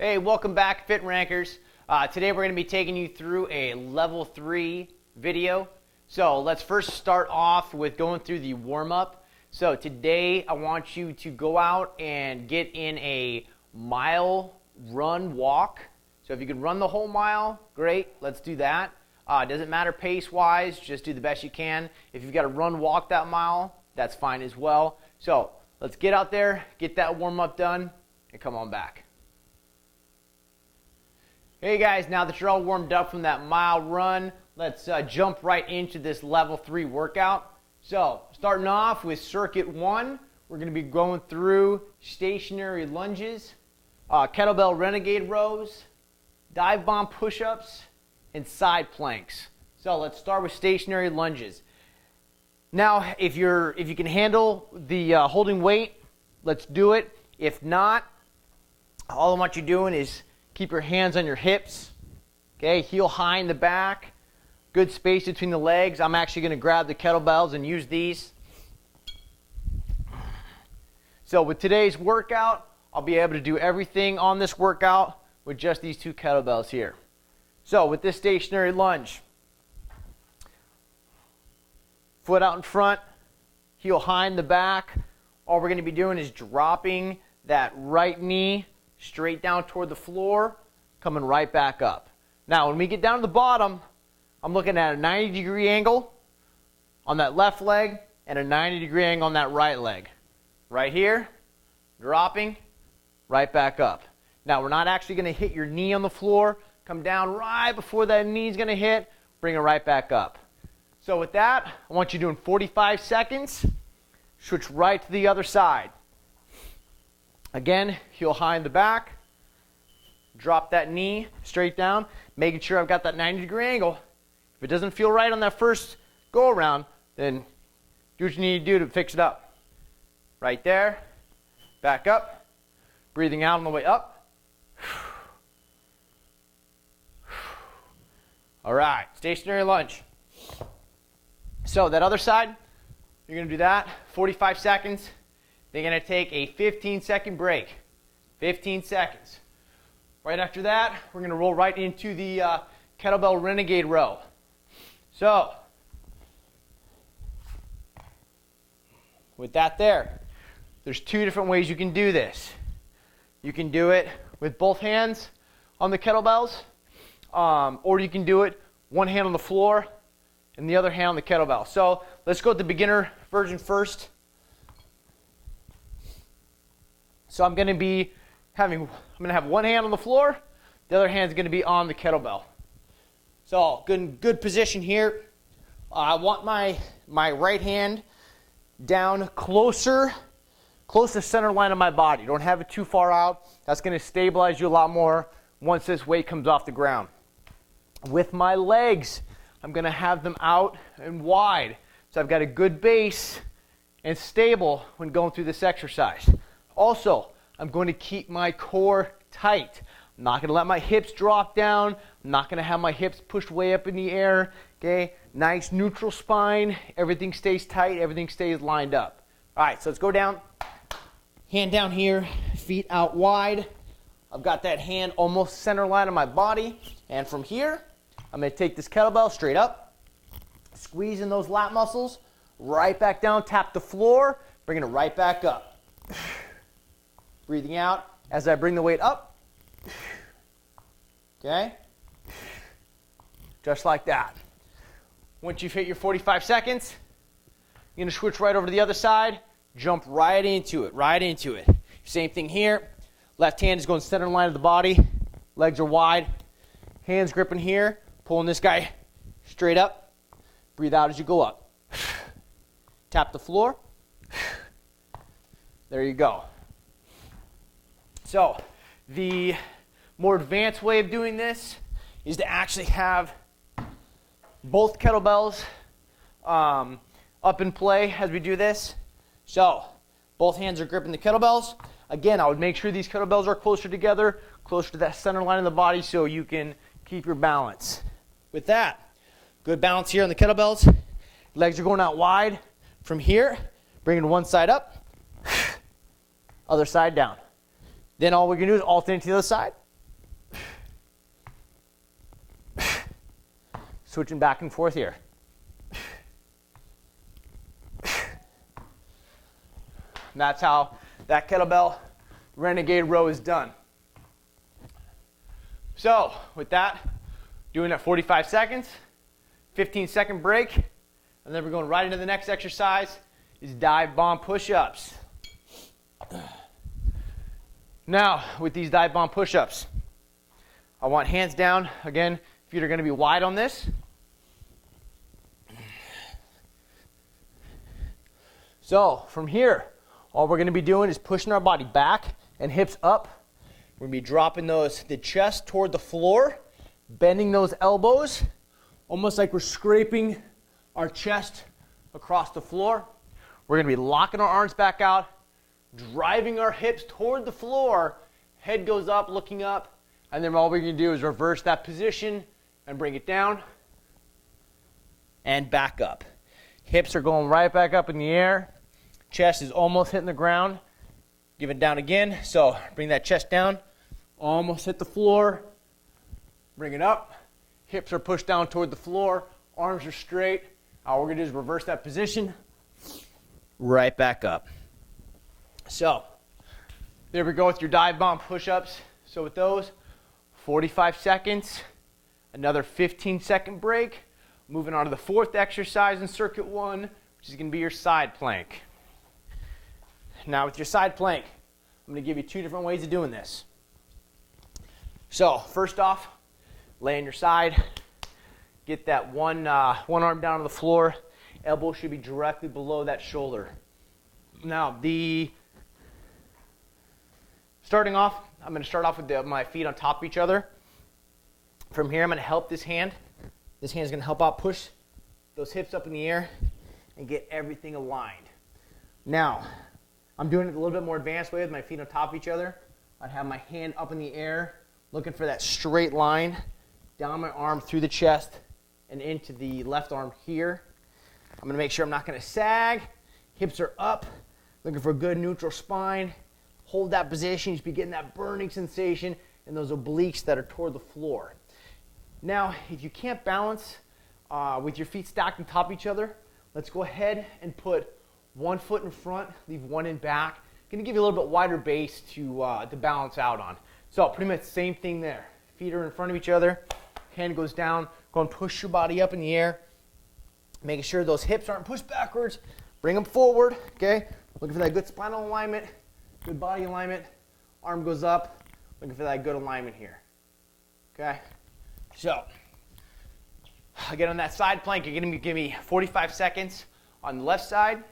Hey, welcome back, FitRankers. Today we're going to be taking you through a level 3 video. So let's first start off with going through the warm-up. So today I want you to go out and get in a mile run walk. So if you can run the whole mile, great, let's do that. Doesn't matter pace-wise, just do the best you can. If you've got to run walk that mile, that's fine as well. So let's get out there, get that warm-up done, and come on back. Hey guys, now that you're all warmed up from that mile run, let's jump right into this level 3 workout. So starting off with circuit 1, we're going to be going through stationary lunges, kettlebell renegade rows, dive bomb push-ups, and side planks. So let's start with stationary lunges. Now if you can handle the holding weight, let's do it. If not, all I want you doing is keep your hands on your hips, okay, heel high in the back, good space between the legs. I'm actually going to grab the kettlebells and use these. So with today's workout, I'll be able to do everything on this workout with just these two kettlebells here. So with this stationary lunge, foot out in front, heel high in the back. All we're going to be doing is dropping that right knee straight down toward the floor, coming right back up. Now, when we get down to the bottom, I'm looking at a 90-degree angle on that left leg and a 90-degree angle on that right leg. Right here, dropping, right back up. Now, we're not actually going to hit your knee on the floor. Come down right before that knee is going to hit, bring it right back up. So with that, I want you doing 45 seconds. Switch right to the other side. Again, heel high in the back, drop that knee straight down, making sure I've got that 90-degree angle. If it doesn't feel right on that first go around, then do what you need to do to fix it up. Right there, back up, breathing out on the way up. All right, stationary lunge. So that other side, you're going to do that, 45 seconds. They're going to take a 15-second break. 15 seconds. Right after that, we're going to roll right into the Kettlebell Renegade Row. So, with that there's two different ways you can do this. You can do it with both hands on the kettlebells, or you can do it one hand on the floor and the other hand on the kettlebell. So, let's go with the beginner version first. So I'm going to have one hand on the floor, the other hand is going to be on the kettlebell. So good position here. I want my right hand down close to center line of my body. Don't have it too far out. That's going to stabilize you a lot more once this weight comes off the ground. With my legs, I'm going to have them out and wide. So I've got a good base and stable when going through this exercise. Also, I'm going to keep my core tight. I'm not going to let my hips drop down. I'm not going to have my hips pushed way up in the air. Okay, nice neutral spine. Everything stays tight. Everything stays lined up. All right, so let's go down. Hand down here, feet out wide. I've got that hand almost center line of my body. And from here, I'm going to take this kettlebell straight up, squeeze in those lat muscles, right back down, tap the floor, bringing it right back up. Breathing out as I bring the weight up. Okay? Just like that. Once you've hit your 45 seconds, you're going to switch right over to the other side, jump right into it, Same thing here. Left hand is going center line of the body. Legs are wide. Hands gripping here, pulling this guy straight up. Breathe out as you go up. Tap the floor. There you go. So the more advanced way of doing this is to actually have both kettlebells up in play as we do this. So both hands are gripping the kettlebells. Again, I would make sure these kettlebells are closer together, closer to that center line of the body so you can keep your balance. With that, good balance here on the kettlebells. Legs are going out wide. From here, bringing one side up, other side down. Then all we're going to do is alternate to the other side. switching back and forth here. And that's how that Kettlebell Renegade Row is done. So with that, doing it 45 seconds, 15-second break, and then we're going right into the next exercise, is dive bomb push-ups. Now, with these dive bomb push-ups, I want hands down. Again, feet are going to be wide on this. So from here, all we're going to be doing is pushing our body back and hips up. We're going to be dropping the chest toward the floor, bending those elbows, almost like we're scraping our chest across the floor. We're going to be locking our arms back out, driving our hips toward the floor, head goes up, looking up, and then all we're going to do is reverse that position and bring it down and back up. Hips are going right back up in the air. Chest is almost hitting the ground. Give it down again. So bring that chest down, almost hit the floor. Bring it up. Hips are pushed down toward the floor. Arms are straight. All we're going to do is reverse that position. Right back up. So there we go with your dive bomb push-ups. So with those, 45 seconds, another 15-second break. Moving on to the fourth exercise in circuit 1, which is going to be your side plank. Now with your side plank, I'm going to give you 2 different ways of doing this. So first off, lay on your side. Get that one arm down on the floor. Elbow should be directly below that shoulder. Now, starting off, I'm going to start off with my feet on top of each other. From here, I'm going to help this hand. This hand is going to help out push those hips up in the air and get everything aligned. Now, I'm doing it a little bit more advanced way with my feet on top of each other. I'd have my hand up in the air, looking for that straight line, down my arm through the chest and into the left arm here. I'm going to make sure I'm not going to sag. Hips are up, looking for a good neutral spine. Hold that position. You should be getting that burning sensation in those obliques that are toward the floor. Now, if you can't balance with your feet stacked on top of each other, let's go ahead and put one foot in front, leave one in back. Going to give you a little bit wider base to balance out on. So pretty much the same thing there. Feet are in front of each other. Hand goes down. Go and push your body up in the air. Making sure those hips aren't pushed backwards. Bring them forward, okay? Looking for that good spinal alignment, good body alignment. Arm goes up. Looking for that good alignment here, okay? So, again, on that side plank, you're going to give me 45 seconds on the left side.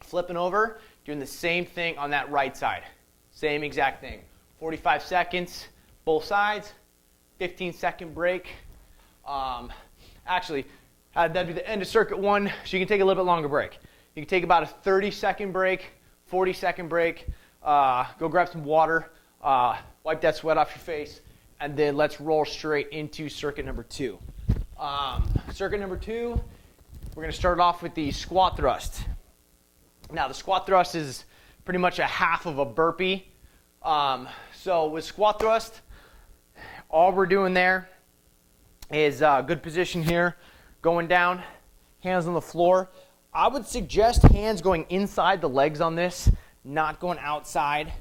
Flipping over, doing the same thing on that right side. Same exact thing. 45 seconds, both sides. 15-second break. Actually, that'd be the end of circuit 1, so you can take a little bit longer break. You can take about a 30-second break, 40-second break. Go grab some water, wipe that sweat off your face, and then let's roll straight into circuit number 2. Circuit number 2, we're going to start off with the squat thrust. Now, the squat thrust is pretty much a half of a burpee. So with squat thrust, all we're doing there is good position here, going down, hands on the floor. I would suggest hands going inside the legs on this, not going outside.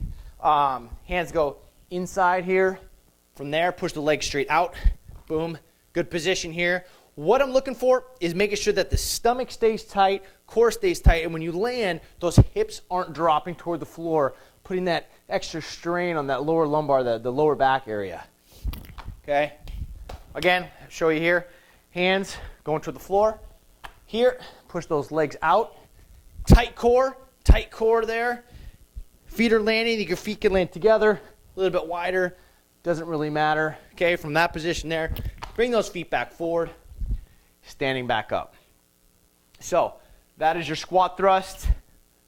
Hands go inside here. From there, push the legs straight out. Boom. Good position here. What I'm looking for is making sure that the stomach stays tight, core stays tight, and when you land, those hips aren't dropping toward the floor, putting that extra strain on that lower lumbar, the lower back area. Okay? Again, show you here. Hands going toward the floor. Here, push those legs out. Tight core there. Feet are landing. Your feet can land together, a little bit wider. Doesn't really matter. Okay, from that position there, bring those feet back forward, standing back up. So that is your squat thrust.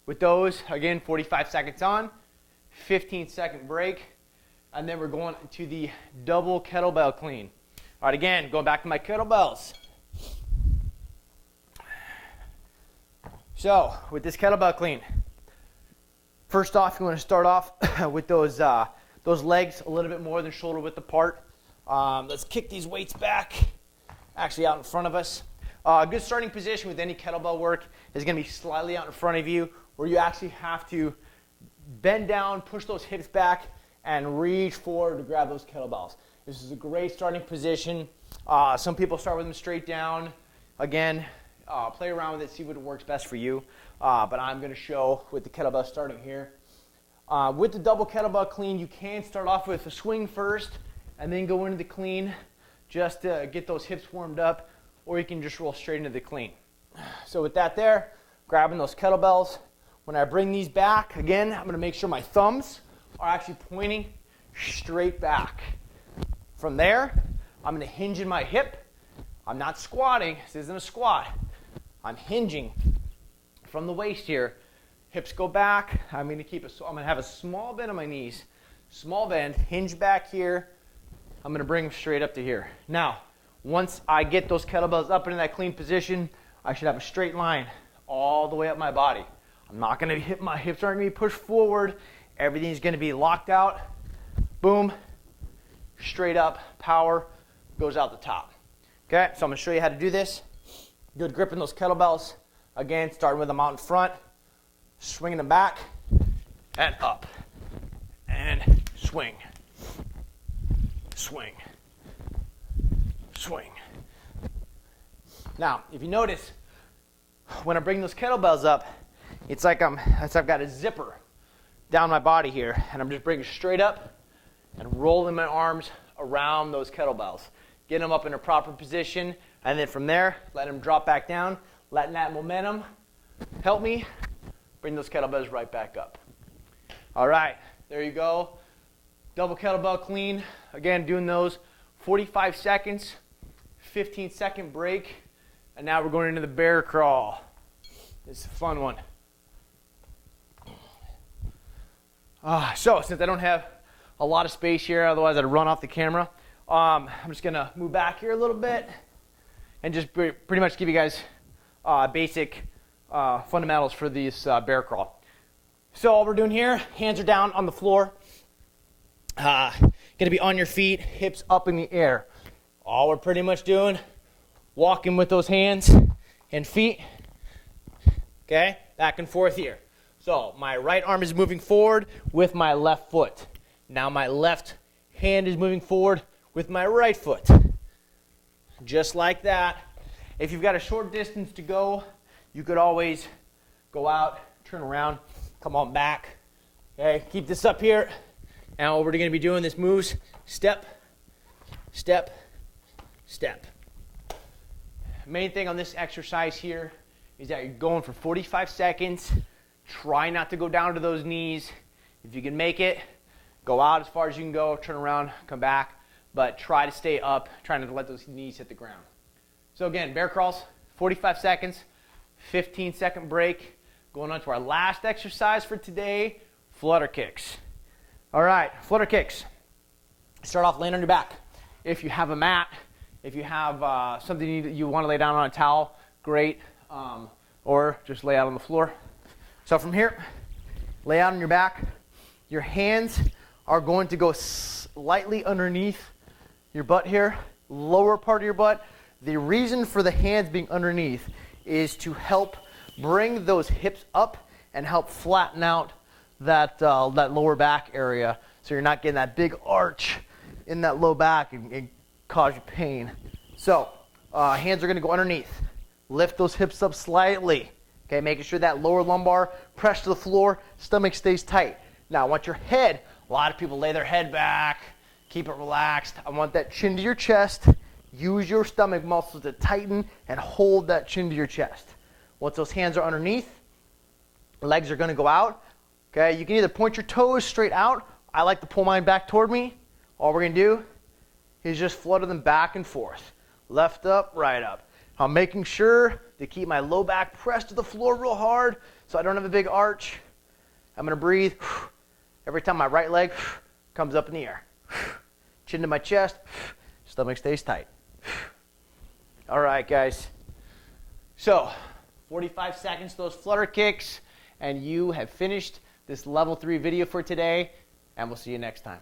With those, again, 45 seconds on, 15-second break, and then we're going to the double kettlebell clean. All right, again, going back to my kettlebells. So with this kettlebell clean, first off, you want to start off with those legs a little bit more than shoulder width apart. Let's kick these weights back actually out in front of us. A good starting position with any kettlebell work is going to be slightly out in front of you, where you actually have to bend down, push those hips back, and reach forward to grab those kettlebells. This is a great starting position. Some people start with them straight down. Again, play around with it, see what works best for you. But I'm going to show with the kettlebell starting here. With the double kettlebell clean, you can start off with a swing first and then go into the clean just to get those hips warmed up, or you can just roll straight into the clean. So with that there, grabbing those kettlebells. When I bring these back, again, I'm going to make sure my thumbs are actually pointing straight back. From there, I'm going to hinge in my hip. I'm not squatting. This isn't a squat. I'm hinging from the waist here. Hips go back. I'm going to have a small bend on my knees. Small bend, hinge back here. I'm going to bring them straight up to here. Now, once I get those kettlebells up into that clean position, I should have a straight line all the way up my body. I'm not going to hit my hips aren't going to be pushed forward. Everything's going to be locked out. Boom. Straight up, power goes out the top. Okay, so I'm going to show you how to do this. Good grip in those kettlebells. Again, starting with them out in front, swinging them back, and up, and swing, swing, swing. Now, if you notice, when I bring those kettlebells up, it's like I've got a zipper down my body here, and I'm just bringing straight up and rolling my arms around those kettlebells. Get them up in a proper position, and then from there, let them drop back down, letting that momentum help me bring those kettlebells right back up. All right, there you go. Double kettlebell clean. Again, doing those 45 seconds, 15-second break, and now we're going into the bear crawl. It's a fun one. So since I don't have a lot of space here, otherwise I'd run off the camera, I'm just going to move back here a little bit and just pretty much give you guys basic fundamentals for this bear crawl. So all we're doing here, hands are down on the floor. Going to be on your feet, hips up in the air. All we're pretty much doing, walking with those hands and feet, okay, back and forth here. So my right arm is moving forward with my left foot. Now my left hand is moving forward with my right foot. Just like that. If you've got a short distance to go, you could always go out, turn around, come on back. Okay, keep this up here. Now what we're going to be doing this moves, step, step, step. Main thing on this exercise here is that you're going for 45 seconds. Try not to go down to those knees. If you can make it, go out as far as you can go, turn around, come back, but try to stay up, trying not to let those knees hit the ground. So again, bear crawls, 45 seconds, 15-second break. Going on to our last exercise for today, flutter kicks. All right, flutter kicks. Start off laying on your back. If you have a mat, if you have something you want to lay down on a towel, great, or just lay out on the floor. So from here, lay out on your back. Your hands are going to go slightly underneath your butt here, lower part of your butt. The reason for the hands being underneath is to help bring those hips up and help flatten out that lower back area, so you're not getting that big arch in that low back and cause you pain. So hands are going to go underneath. Lift those hips up slightly. Okay, making sure that lower lumbar press to the floor, stomach stays tight. Now I want your head, a lot of people lay their head back, keep it relaxed. I want that chin to your chest. Use your stomach muscles to tighten and hold that chin to your chest. Once those hands are underneath, legs are going to go out. Okay, you can either point your toes straight out. I like to pull mine back toward me. All we're going to do is just flutter them back and forth. Left up, right up. I'm making sure to keep my low back pressed to the floor real hard so I don't have a big arch. I'm going to breathe every time my right leg comes up in the air. Chin to my chest, stomach stays tight. All right, guys. So 45 seconds, those flutter kicks, and you have finished this level 3 video for today, and we'll see you next time.